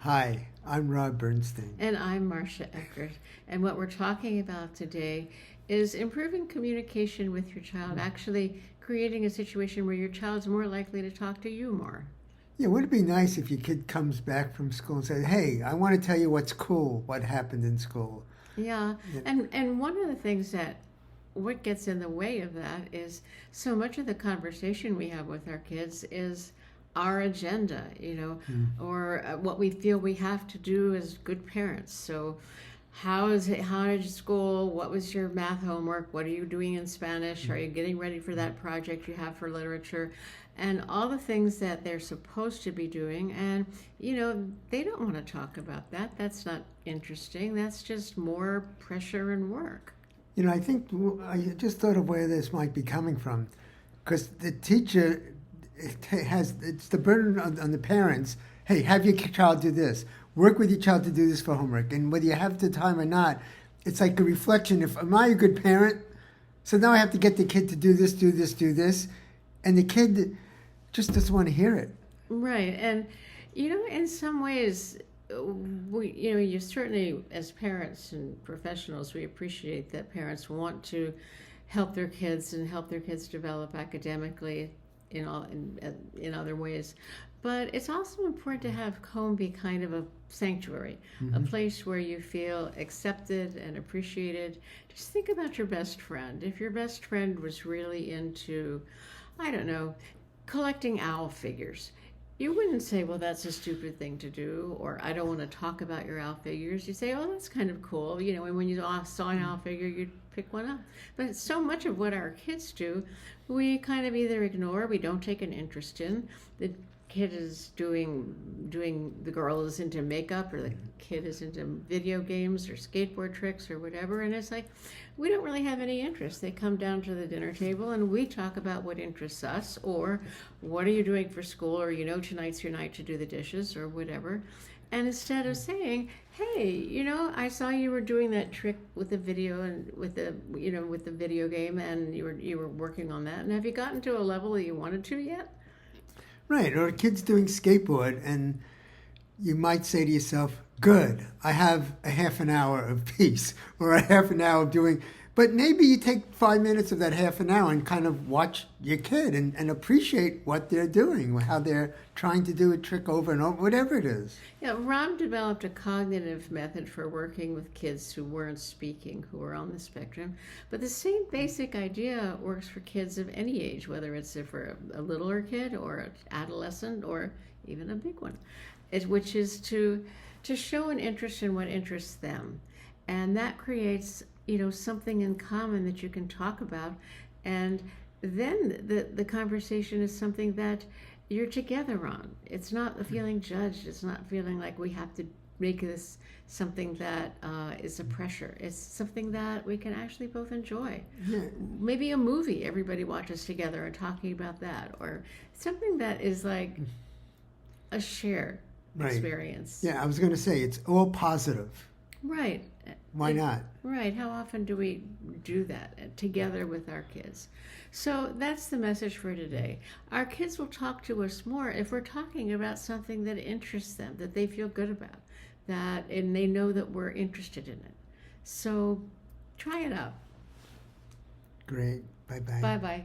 Hi, I'm Rob Bernstein. And I'm Marcia Eckerd. And what we're talking about today is improving communication with your child, actually creating a situation where your child's more likely to talk to you more. Yeah, would it be nice if your kid comes back from school and says, hey, I want to tell you what's cool, what happened in school? Yeah, and one of the things that what gets in the way of that is so much of the conversation we have with our kids is our agenda, or what we feel we have to do as good parents. So how did school, what was your math homework, what are you doing in Spanish, are you getting ready for that project you have for literature, and all the things that they're supposed to be doing. And they don't want to talk about that. That's not interesting. That's just more pressure and work. I think I just thought of where this might be coming from, because the teacher it's the burden on the parents. Hey, have your child do this. Work with your child to do this for homework. And whether you have the time or not, it's like a reflection. Am I a good parent? So now I have to get the kid to do this, do this, do this. And the kid just doesn't want to hear it. Right. And, in some ways, you certainly, as parents and professionals, we appreciate that parents want to help their kids and help their kids develop academically in other ways. But it's also important to have home be kind of a sanctuary, a place where you feel accepted and appreciated. Just think about your best friend. If your best friend was really into, I don't know, collecting owl figures, you wouldn't say, well, that's a stupid thing to do, or I don't want to talk about your owl figures. You say, oh, that's kind of cool. And when you saw an owl figure, you'd pick one up. But so much of what our kids do, we kind of either ignore, we don't take an interest in. The kid is the girl is into makeup, or the kid is into video games or skateboard tricks or whatever, and it's like we don't really have any interest. They come down to the dinner table and we talk about what interests us, or what are you doing for school, or tonight's your night to do the dishes or whatever. And instead of saying, hey, I saw you were doing that trick with the video and with the video game, and you were working on that, and have you gotten to a level that you wanted to yet? Right, or a kid's doing skateboard, and you might say to yourself, good, I have a half an hour of peace, or a half an hour of doing, but maybe you take 5 minutes of that half an hour and kind of watch your kid and appreciate what they're doing, how they're trying to do a trick over and over, whatever it is. Yeah, Rob developed a cognitive method for working with kids who weren't speaking, who were on the spectrum. But the same basic idea works for kids of any age, whether it's for a littler kid or an adolescent or even a big one, which is to show an interest in what interests them. And that creates something in common that you can talk about, and then the conversation is something that you're together on. It's not feeling judged. It's not feeling like we have to make this something that is a pressure. It's something that we can actually both enjoy. Yeah. Maybe a movie everybody watches together and talking about that, or something that is like a shared experience. Yeah, I was going to say, it's all positive. Right. Why not? Right. How often do we do that together with our kids? So that's the message for today. Our kids will talk to us more if we're talking about something that interests them, that they feel good about, and they know that we're interested in it. So try it out. Great. Bye-bye. Bye-bye.